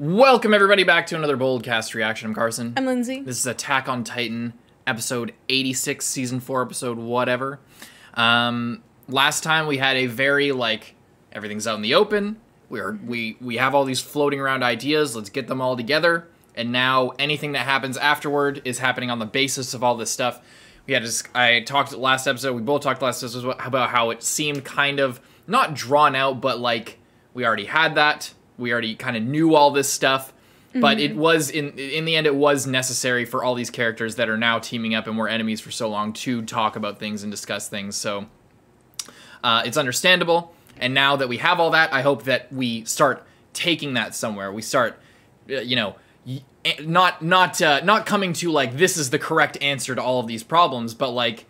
Welcome everybody back to another Boldcast reaction. I'm Carson. I'm Lindsay. This is Attack on Titan, episode 86, season 4, episode whatever. Last time we had a very, everything's out in the open. We have all these floating around ideas. Let's get them all together. And now anything that happens afterward is happening on the basis of all this stuff. I talked last episode, we both talked last episode about how it seemed kind of, not drawn out, but we already had that. We already kind of knew all this stuff, but it was, in the end, it was necessary for all these characters that are now teaming up and were enemies for so long to talk about things and discuss things, so it's understandable. And now that we have all that, I hope that we start taking that somewhere. We start, not coming to, this is the correct answer to all of these problems, but,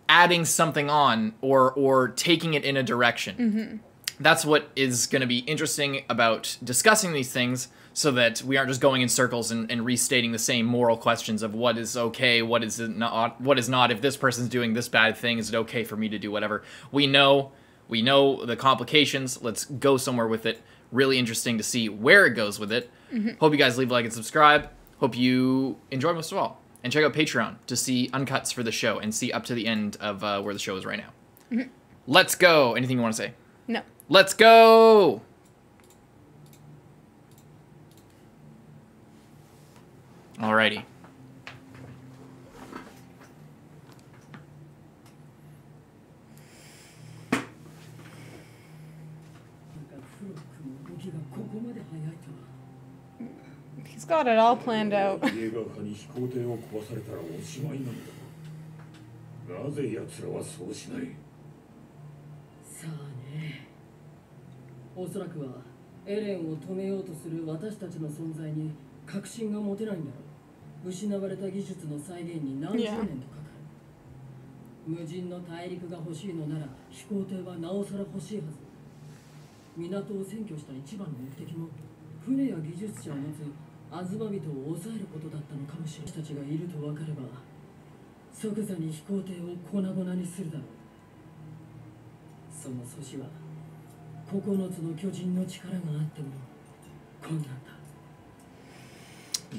adding something on or taking it in a direction. That's what is going to be interesting about discussing these things, so that we aren't just going in circles and restating the same moral questions of what is okay, what is not, if this person's doing this bad thing, is it okay for me to do whatever? We know the complications. Let's go somewhere with it. Really interesting to see where it goes with it. Hope you guys leave a like and subscribe. Hope you enjoy most of all. And check out Patreon to see uncuts for the show and see up to the end of where the show is right now. Let's go. Anything you want to say? No. Let's go! Alrighty. He's got it all planned out.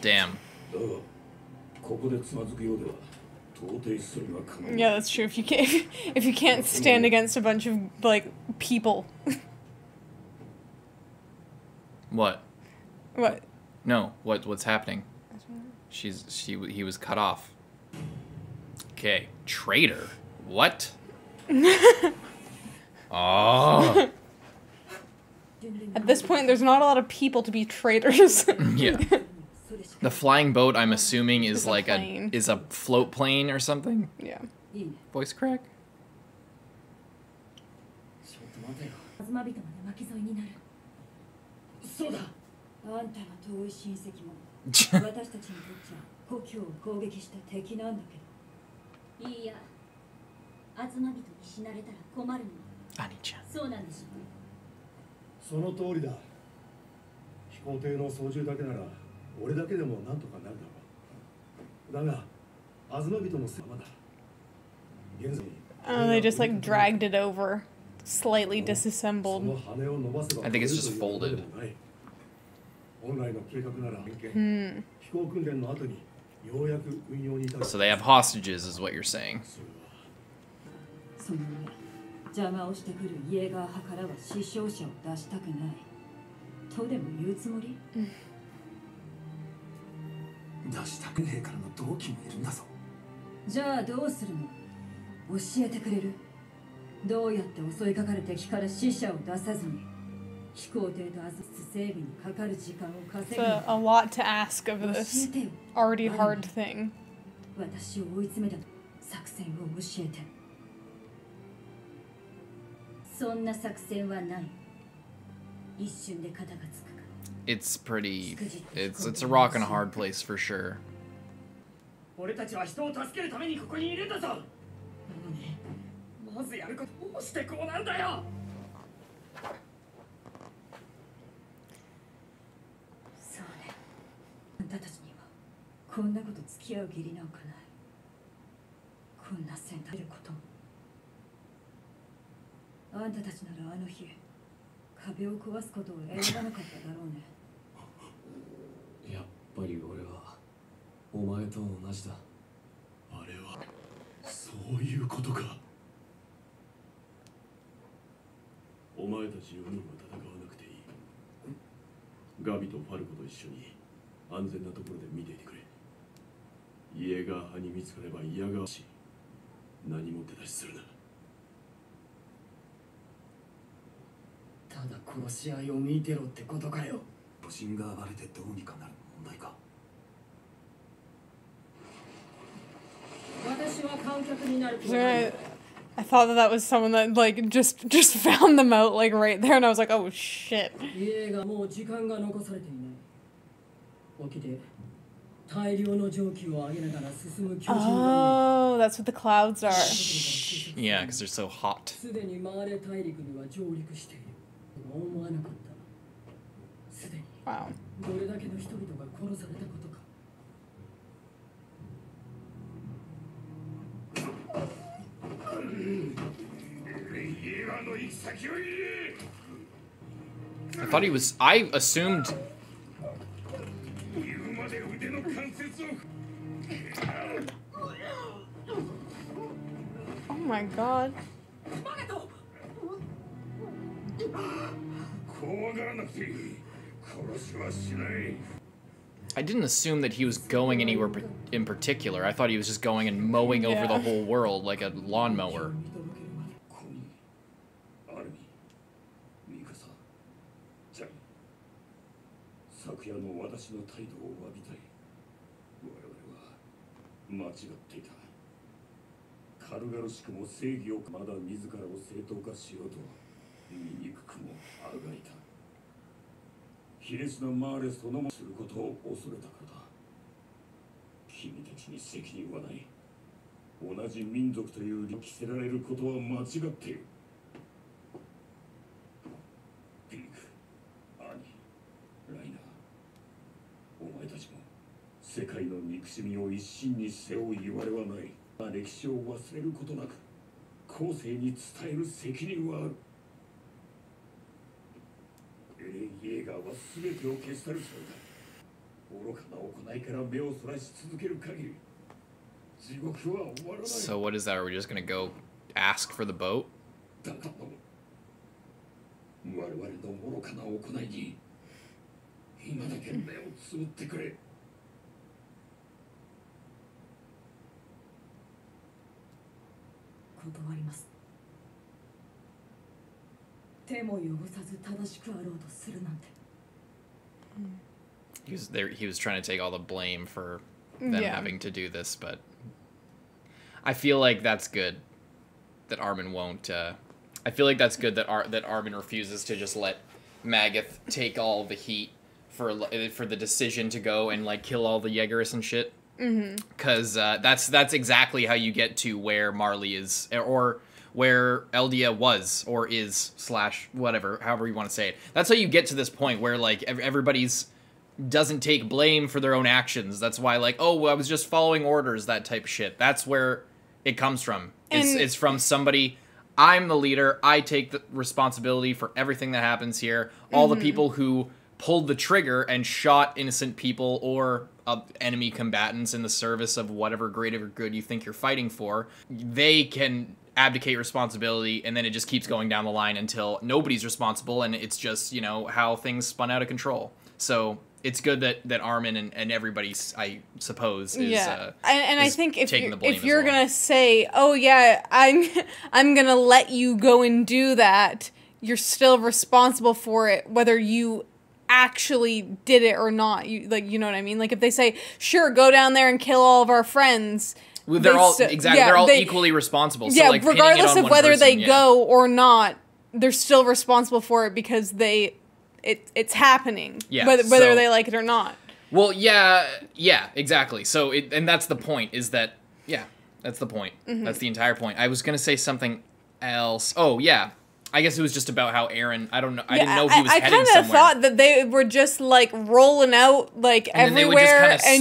Damn. Yeah, that's true. If you can't stand against a bunch of people. What? What? No. What's happening? He was cut off. Okay. Traitor. What? Oh. At this point, there's not a lot of people to be traitors. Yeah. The flying boat, I'm assuming, is is a float plane or something. Yeah. Voice crack. Ani-chan. その通りだ。飛行艇の操縦だけなら俺だけでもなんとかなるだろう。だが、アズマ人のせいまだ。現在 They just dragged it over, slightly disassembled. I think it's just folded. 本来の計画なら飛行訓練の後にようやく運用に至る。 So they have hostages, is what you're saying. 邪魔をしてくるイエーガー派からは死傷者を出したくないとでも言うつもり？出したく兵からの同期もいるんだぞ。じゃあどうするの？教えてくれる？どうやって襲いかかる敵から死者を出さずに飛行艇とアズス整備にかかる時間を稼ぐの？ It's a lot to ask of this already hard thing. 私を追い詰めた作戦を教えて。そんな作戦はない。一瞬で肩がつくか。It's pretty. It's a rock and a hard place for sure. 俺たちは人を助けるためにここにいるんだぞ。なのに、まずやることどうしてこうなんだよ。そうね。あんたたちにはこんなこと付き合う義理なんかない。こんな選択ることも。あんたたちならあの日壁を壊すことを選ばなかっただろうね。ぱり俺はお前と同じだ。あれはそういうことか。お前たち4人は戦わなくていい。ガビとファルコと一緒に安全なところで見ていてくれ。イエーガー派に見つかれば嫌がわしい。何も手出しするな。ただ殺し合いを見てろってことかよ。都心が暴れてどうにかなる問題か。私は観客になる。 I thought that that was someone that like just found them out like right there, and I was like, oh shit. イエーガーもう時間が残されていない。起きて大量の蒸気を上げながら進む巨人が Oh, that's what the clouds are. Yeah, because they're so hot. すでにマーレ大陸には上陸している。思わなかった。すでに Wow. どれだけの人々が殺されたことか。I thought he was. I assumed. Oh my god. I didn't assume that he was going anywhere in particular. I thought he was just going and mowing over the whole world like a lawnmower. 昨夜の私の態度を詫びたい。我々は間違っていた。軽々しくも正義をまだ自らを正当化しようと醜くもあがいた。卑劣なマーレそのものすることを恐れたからだ。君たちに責任はない。同じ民族という理を着せられることは間違っている。ピーク、アニ、ライナー、お前たちも世界の憎しみを一身に背負う言われはない。歴史を忘れることなく後世に伝える責任はある。エレン・イェーガーは全てを消し去るつもりだ。愚かな行いから目をそらし続ける限り地獄は終わらない。 So what is that? Are we just gonna go ask for the boat? だから我々の愚かな行いに今だけ目をつぶってくれ。断ります。手も汚さず正しくあろうとするなんて。He was there. He was trying to take all the blame for them having to do this, but I feel like that's good that Armin won't. I feel like that's good that Armin refuses to just let Magath take all the heat for the decision to go and like kill all the Jaegerists and shit. Because that's exactly how you get to where Marley is, or where Eldia was, or is, / whatever, however you want to say it. That's how you get to this point where like everybody's doesn't take blame for their own actions. That's why like, oh, I was just following orders, that type of shit. That's where it comes from. It's from somebody. I'm the leader. I take the responsibility for everything that happens here. All the people who pulled the trigger and shot innocent people or enemy combatants in the service of whatever greater good you think you're fighting for, they can abdicate responsibility, and then it just keeps going down the line until nobody's responsible, and it's just, you know, how things spun out of control. So it's good that Armin and everybody, I suppose, is and I think if you're well. Gonna say, oh yeah, I'm gonna let you go and do that, you're still responsible for it, whether you actually did it or not. You know what I mean? Like if they say, sure, go down there and kill all of our friends. Well, they're all they're all equally responsible. So, like, regardless of whether they go or not, they're still responsible for it because it's happening. Yeah, whether they like it or not. Well, yeah, exactly. So and that's the point. Is that that's the point. That's the entire point. I was gonna say something else. Oh yeah. I guess it was just about how Aaron, I don't know, I didn't know he was heading somewhere. I kind of thought that they were just, like, rolling out, like, and everywhere, they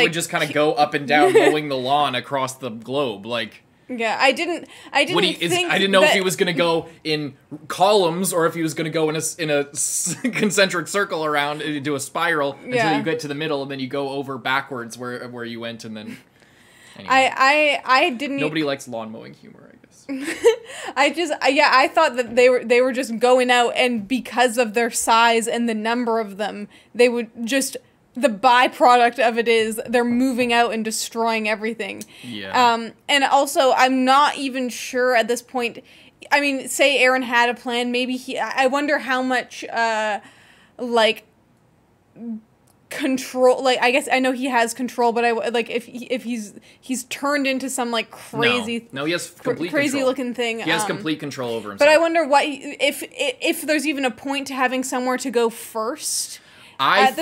would just kind of go up and down mowing the lawn across the globe, like... Yeah, I didn't I didn't know if he was gonna go in columns or if he was gonna go in a concentric circle around into a spiral until you get to the middle and then you go over backwards where you went and then. Anyway. I didn't. Nobody likes lawn mowing humor, I guess. I thought that they were just going out, and because of their size and the number of them, they would just. The byproduct of it is they're moving out and destroying everything. Yeah. And also, I'm not even sure at this point. I mean, say Aaron had a plan. Maybe I wonder how much, like, control. Like, I guess I know he has control, but if he's turned into some like crazy. No, he has complete crazy control. looking thing. He has complete control over himself. But I wonder what if there's even a point to having somewhere to go first. I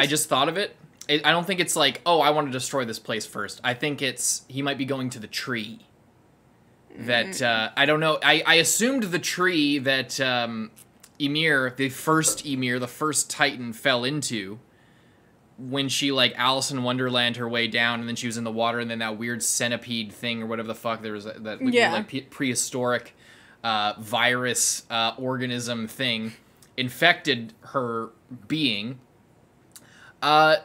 just thought of it. I don't think it's like, oh, I want to destroy this place first. I think he might be going to the tree. That, I don't know. I assumed the tree that Ymir, the first Titan, fell into when she, like, Alice in Wonderland her way down, and then she was in the water, and then that weird centipede thing, or whatever the fuck, there was that like, prehistoric virus organism thing infected her being. I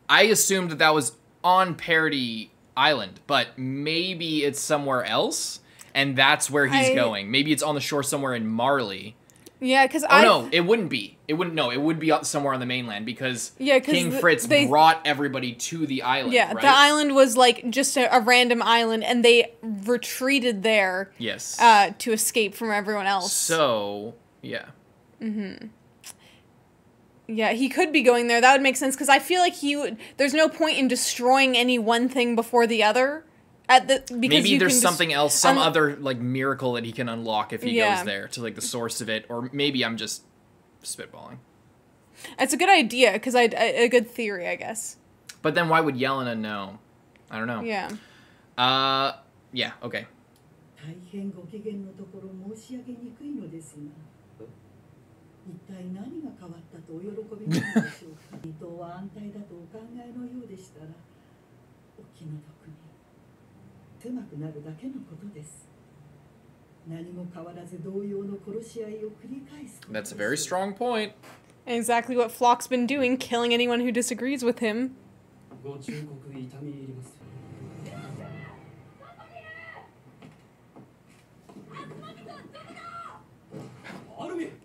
assumed that was on Parody Island, but maybe it's somewhere else, and that's where he's going. Maybe it's on the shore somewhere in Marley. Yeah, because no, it wouldn't be. It would be somewhere on the mainland because King Fritz brought everybody to the island. Yeah, right? The island was like just a random island, and they retreated there. Yes. To escape from everyone else. So yeah. Mm-hmm. Yeah, he could be going there. That would make sense because I feel like there's no point in destroying any one thing before the other. Maybe there's something else, some other like miracle that he can unlock if he goes there to like the source of it, or maybe I'm just spitballing. It's a good idea because a good theory, I guess. But then why would Yelena know? I don't know. Yeah. Yeah. Okay. 大変ご機嫌のところ申し上げにくいのですが、一体何が変わったとお喜びなのでしょうか。伊藤は安泰だとお考えのようでしたら、お気の毒に狭くなるだけのことです。何も変わらず同様の殺し合いを繰り返す。That's a very strong point. Exactly what Flock's been doing, killing anyone who disagrees with him. ご忠告痛み入ります。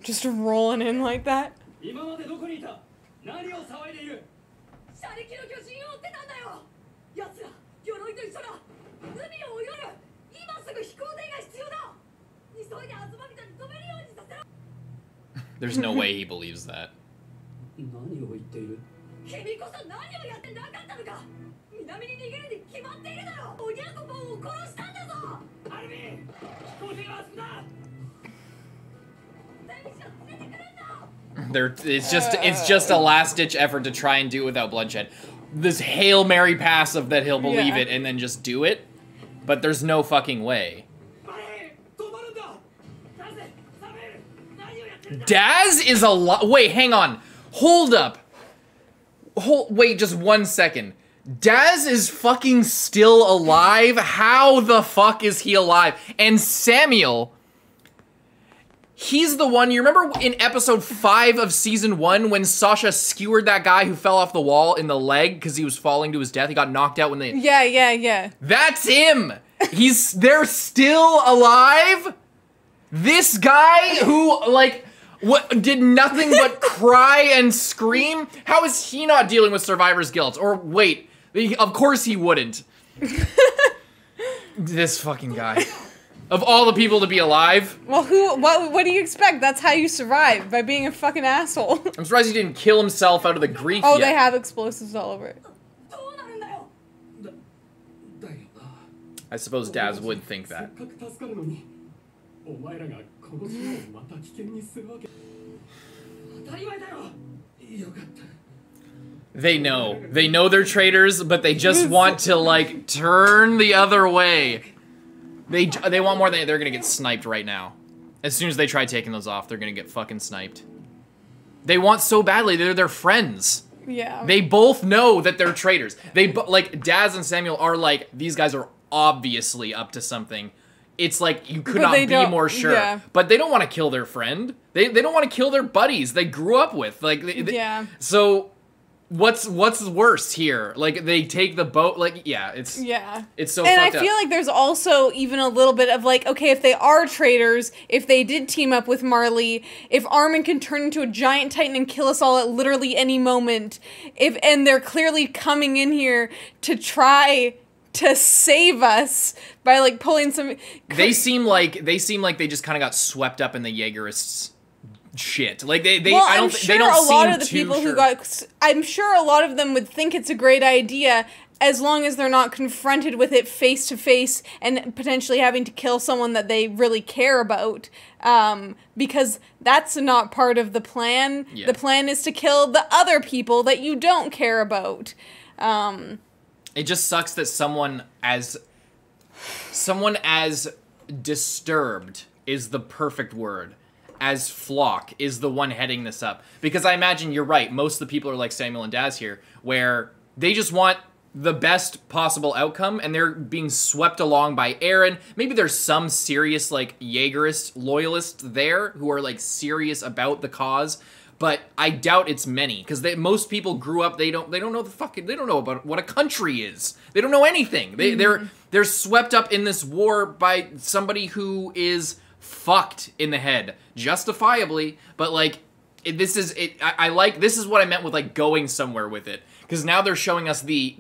Just rolling in like that. 今までどこにいた？何を騒いでいる？車力の巨人を追ってたんだよ。奴ら鎧と一緒だ。海を泳ぐ。今すぐ飛行艇が必要だ。急いでアズマビトに止めるようにさせろ。 There's no way he believes that. 何を言っている？君こそ何をやってなかったのか。南に逃げるに決まっているだろう。おぎゃこぽんを殺したんだぞ。アルミン、飛行艇があそこだ。 It's just a last ditch effort to try and do it without bloodshed. This Hail Mary pass of that he'll believe it and then just do it, but there's no fucking way. Daz is a lot. Wait, hang on. Hold up. Wait, just 1 second. Daz is fucking still alive? How the fuck is he alive? And Samuel... He's the one, you remember in episode 5 of season 1 when Sasha skewered that guy who fell off the wall in the leg because he was falling to his death? He got knocked out when they... Yeah. That's him! They're still alive? This guy who, like, did nothing but cry and scream? How is he not dealing with survivor's guilt? Or wait, of course he wouldn't. This fucking guy. Of all the people to be alive. Well, what do you expect? That's how you survive, by being a fucking asshole. I'm surprised he didn't kill himself out of the grief yet. They have explosives all over it. I suppose Daz would think that. They know they're traitors, but they just want to, like, turn the other way. They want more than they're gonna get sniped right now. As soon as they try taking those off, they're gonna get fucking sniped. They want so badly. They're their friends. Yeah. They both know that they're traitors. Like Daz and Samuel are like, these guys are obviously up to something, it's like you could But not they be don't- more sure. yeah. But they don't want to kill their friend. They don't want to kill their buddies they grew up with. Like, Yeah. So what's worse here? Like, they take the boat. Like, yeah, it's so And fucked I up. feel like there's also even a little bit of like, okay, if they are traitors, if they did team up with Marley, if Armin can turn into a giant titan and kill us all at literally any moment, and they're clearly coming in here to try to save us by like pulling some. They seem like they just kind of got swept up in the Jaegerists shit. Like they Well, I don't I'm they sure don't a lot seem of the too people sure. who got. I'm sure a lot of them would think it's a great idea as long as they're not confronted with it face to face and potentially having to kill someone that they really care about. Because that's not part of the plan. Yeah. The plan is to kill the other people that you don't care about. It just sucks that someone as disturbed is the perfect word. As Flock is the one heading this up. Because I imagine you're right. Most of the people are like Samuel and Daz here, where they just want the best possible outcome, and they're being swept along by Eren. Maybe there's some serious, like, Jaegerist loyalists there who are, like, serious about the cause. But I doubt it's many, because most people grew up. They don't know they don't know about what a country is. They don't know anything. They're swept up in this war by somebody who is fucked in the head, justifiably. But like, this is what I meant with like going somewhere with it, because now they're showing us the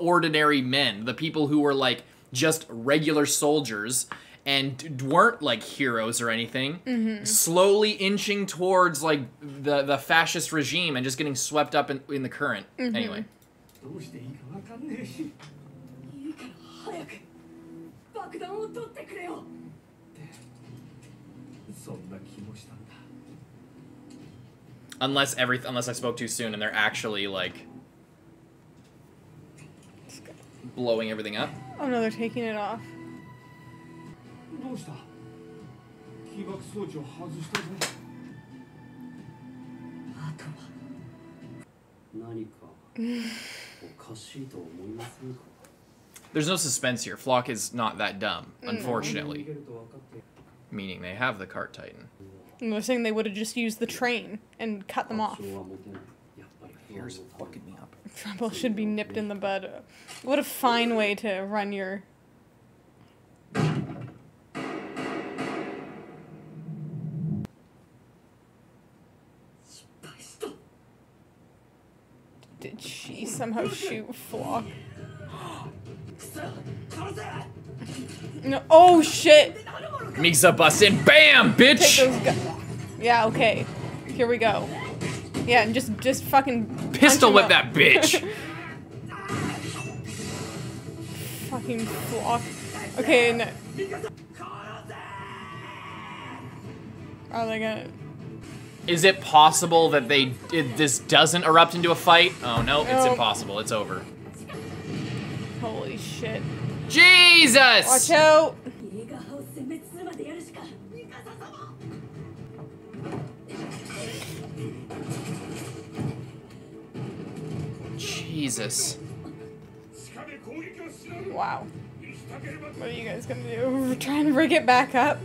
ordinary men, the people who were like just regular soldiers and weren't like heroes or anything, slowly inching towards like the fascist regime and just getting swept up in the current. Anyway. どうしていいかわかんねえし。いいから早く爆弾を取ってくれよ。そんな気もしたんだ。 Unless I spoke too soon and they're actually like blowing everything up. Oh no, they're taking it off. どうした？起爆装置を外したぞ。あとは何かおかしいと思いませんか？ There's no suspense here. Flock is not that dumb, unfortunately. Meaning they have the cart titan. And they're saying they would have just used the train and cut them off. Here's fucking me up. Trouble should be nipped in the bud. What a fine way to run your... Did she somehow shoot Flock? No. Oh shit! Misa busts in. Bam, Take bitch! those yeah, okay. Here we go. Yeah, and just fucking Pistol whip punch him that bitch! up. Fucking Flock. Okay, no. Are they gonna... Is it possible that this doesn't erupt into a fight? Oh no, it's No. impossible. It's over. Holy shit. Jesus! Watch out! Jesus. Wow. What are you guys gonna do? We're trying to rig it back up?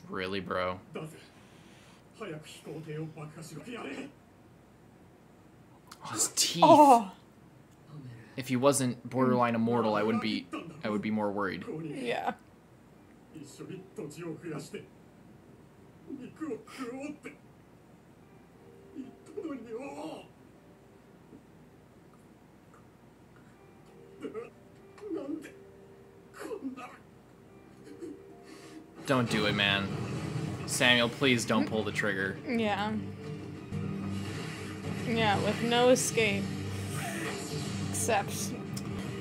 Really, bro? だぜ早く飛行艇を爆破しろやれ Oh, his teeth. Oh! If he wasn't borderline immortal, I would be more worried. Yeah. 一緒に土地を増やして肉を食おうって言ったのによなんでこんな Don't do it, man. Samuel, please don't pull the trigger. Yeah. Yeah, with no escape. Except...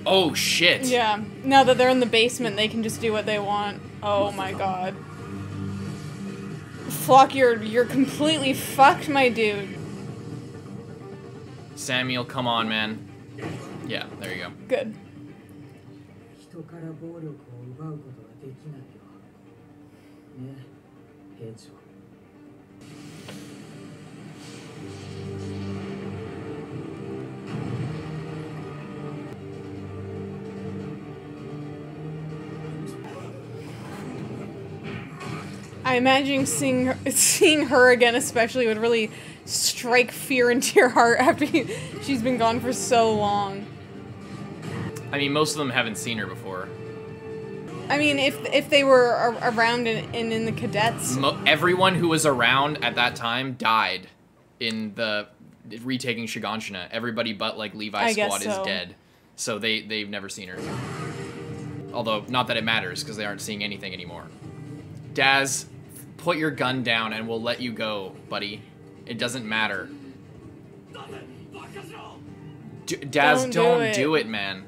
Oh, shit. Yeah. Now that they're in the basement, they can just do what they want. Oh my god. Flock, you're completely fucked, my dude. Samuel, come on, man. Yeah, there you go. Good. 人から暴力を奪うことはできないよ。ね、兵長。I imagine seeing her again especially would really strike fear into your heart after she's been gone for so long. I mean, most of them haven't seen her before. I mean, if they were around in the cadets. Everyone who was around at that time died in the retaking Shiganshina. Everybody but like Levi's squad is dead. So they've never seen her. Although, not that it matters, because they aren't seeing anything anymore. Daz, put your gun down and we'll let you go, buddy. It doesn't matter. Daz, don't do it, man.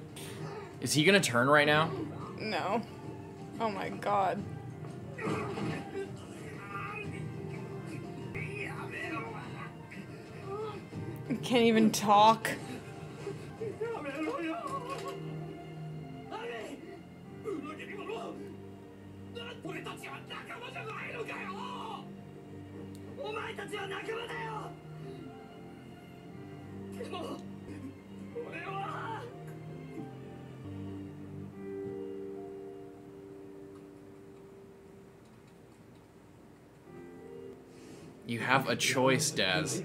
Is he gonna turn right now? No. Oh my god. I can't even talk. You have a choice, Daz.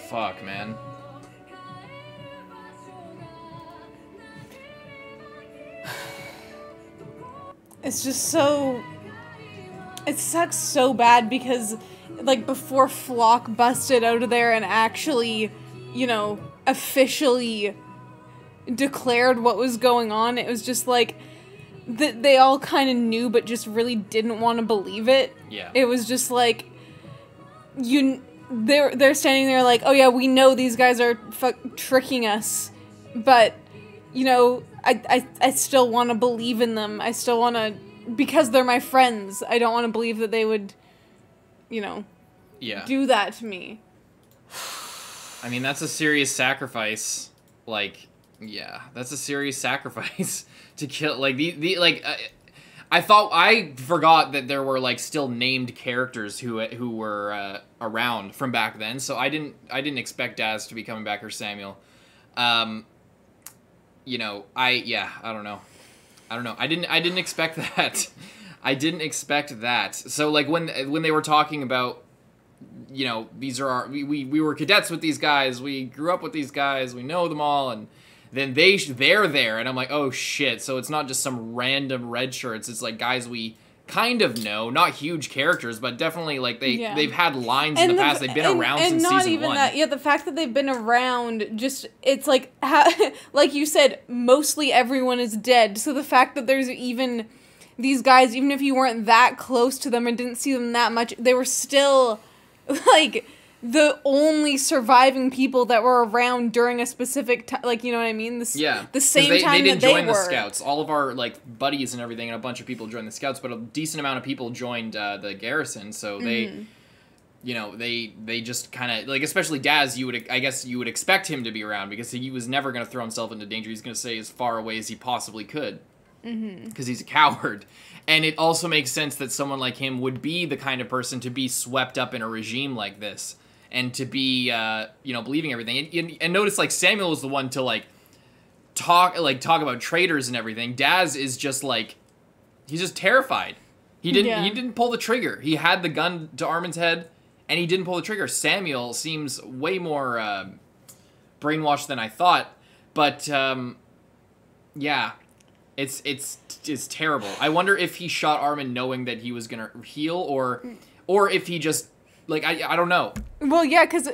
Fuck, man. It's just so... It sucks so bad because, like, before Flock busted out of there and actually, you know, officially declared what was going on, it was just like... they all kind of knew but just really didn't want to believe it. Yeah. It was just like... They're standing there like, oh yeah, we know these guys are tricking us, but, you know, I still want to believe in them. I still want to, because they're my friends, I don't want to believe that they would, you know, do that to me. I mean, that's a serious sacrifice. Like, yeah, that's a serious sacrifice to kill, like, I forgot that there were like still named characters who were around from back then, so I didn't expect Daz to be coming back or Samuel. You know, I don't know. I didn't expect that. I didn't expect that. So like when they were talking about, you know, these are we were cadets with these guys, we grew up with these guys, we know them all, and then they're there, and I'm like, oh shit, so it's not just some random red shirts, it's like guys we kind of know, not huge characters, but definitely like they've had lines in the past, they've been around since season 1. And not even that, yeah, the fact that they've been around, just, it's like, like you said, mostly everyone is dead, so the fact that there's even these guys, even if you weren't that close to them and didn't see them that much, they were still, like... the only surviving people that were around during a specific time, like, you know what I mean? The same time that they didn't join the Scouts. All of our, like, buddies and everything, and a bunch of people joined the Scouts, but a decent amount of people joined the garrison, so they, you know, they just kind of, like, especially Daz, I guess you would expect him to be around, because he was never going to throw himself into danger. He's going to stay as far away as he possibly could, because he's a coward. And it also makes sense that someone like him would be the kind of person to be swept up in a regime like this. And to be, you know, believing everything. And notice, like, Samuel was the one to, like, talk about traitors and everything. Daz is just, like, he's just terrified. He didn't pull the trigger. He had the gun to Armin's head, and he didn't pull the trigger. Samuel seems way more brainwashed than I thought, but yeah, it's terrible. I wonder if he shot Armin knowing that he was gonna heal, or if he just like I don't know. Well, yeah, because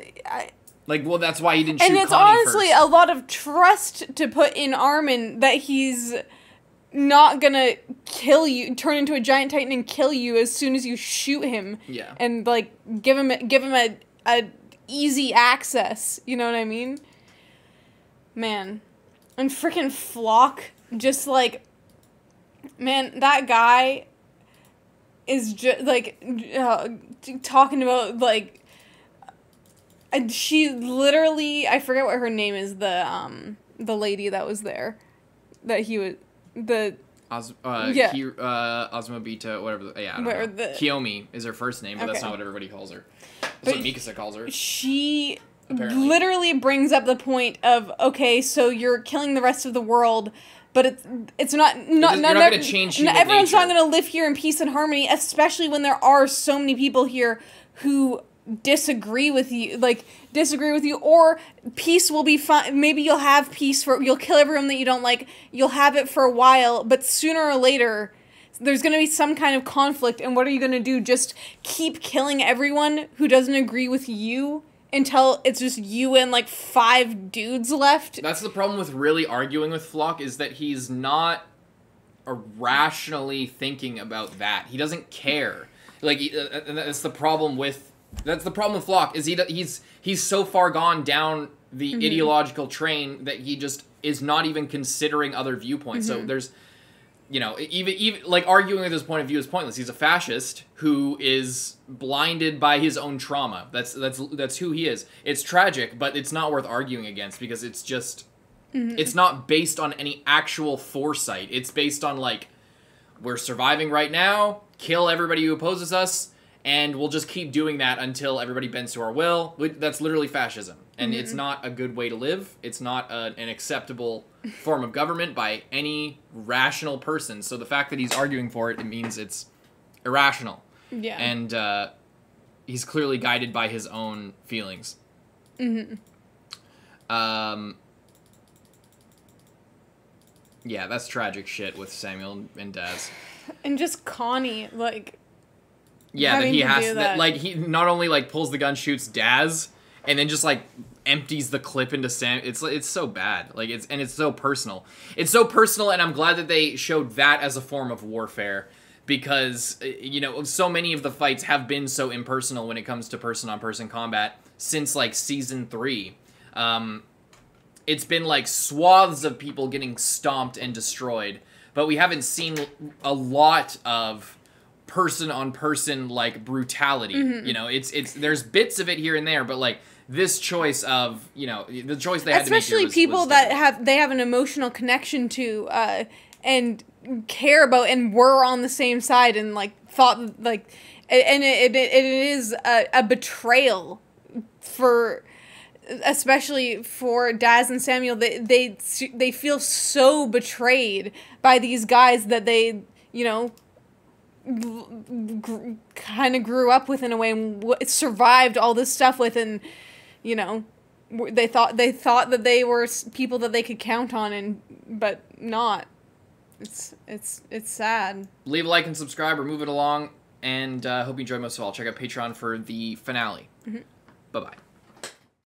well, that's why he didn't shoot and it's Connie honestly first. a lot of trust to put in Armin that he's not gonna kill you, turn into a giant titan and kill you as soon as you shoot him. Yeah. And like give him a easy access. You know what I mean? Man, and freaking Flock, just like, man, that guy is just like talking about like. And she literally, I forget what her name is, the lady that was there, that he was, Ozma Bita, whatever. Yeah, I don't know. Kiyomi is her first name, but that's Okay. not what everybody calls her. That's what Mikasa calls her. She Apparently. literally brings up the point of, okay, so you're killing the rest of the world, but it's not you're not going to change human everyone's nature. not going to live here in peace and harmony, especially when there are so many people here who disagree with you, or peace will be fine. Maybe you'll have peace you'll kill everyone that you don't like, you'll have it for a while, but sooner or later there's going to be some kind of conflict, and what are you going to do? Just keep killing everyone who doesn't agree with you until it's just you and like 5 dudes left? That's the problem with really arguing with Flock, is that he's not rationally thinking about that. He doesn't care. Like, that's the problem with Flock, is he's so far gone down the ideological train that he just is not even considering other viewpoints. So there's, even like arguing with his point of view is pointless. He's a fascist who is blinded by his own trauma. That's who he is. It's tragic, but it's not worth arguing against, because it's just it's not based on any actual foresight. It's based on like, we're surviving right now, kill everybody who opposes us, and we'll just keep doing that until everybody bends to our will. That's literally fascism. And it's not a good way to live. It's not an acceptable form of government by any rational person. So the fact that he's arguing for it, it means it's irrational. Yeah. And he's clearly guided by his own feelings. Yeah, that's tragic shit with Samuel and Daz. And just Connie, like... Yeah, that he having to has do that. that. Like, he not only like pulls the gun, shoots Daz, and then just like empties the clip into Sam. It's so bad. Like, it's so personal. It's so personal, and I'm glad that they showed that as a form of warfare, because so many of the fights have been so impersonal when it comes to person-on-person combat since like season 3. It's been like swaths of people getting stomped and destroyed, but we haven't seen a lot of person-on-person like brutality. It's there's bits of it here and there, but like this choice of the choice they had to make here especially people was that different. have an emotional connection to and care about and were on the same side and like thought like, and it is a betrayal for, especially for Daz and Samuel. They feel so betrayed by these guys that they kind of grew up with in a way and survived all this stuff with, and they thought that they were people that they could count on, but not. It's sad. Leave a like and subscribe or move it along, and hope you enjoyed most of all. Check out Patreon for the finale. Bye bye.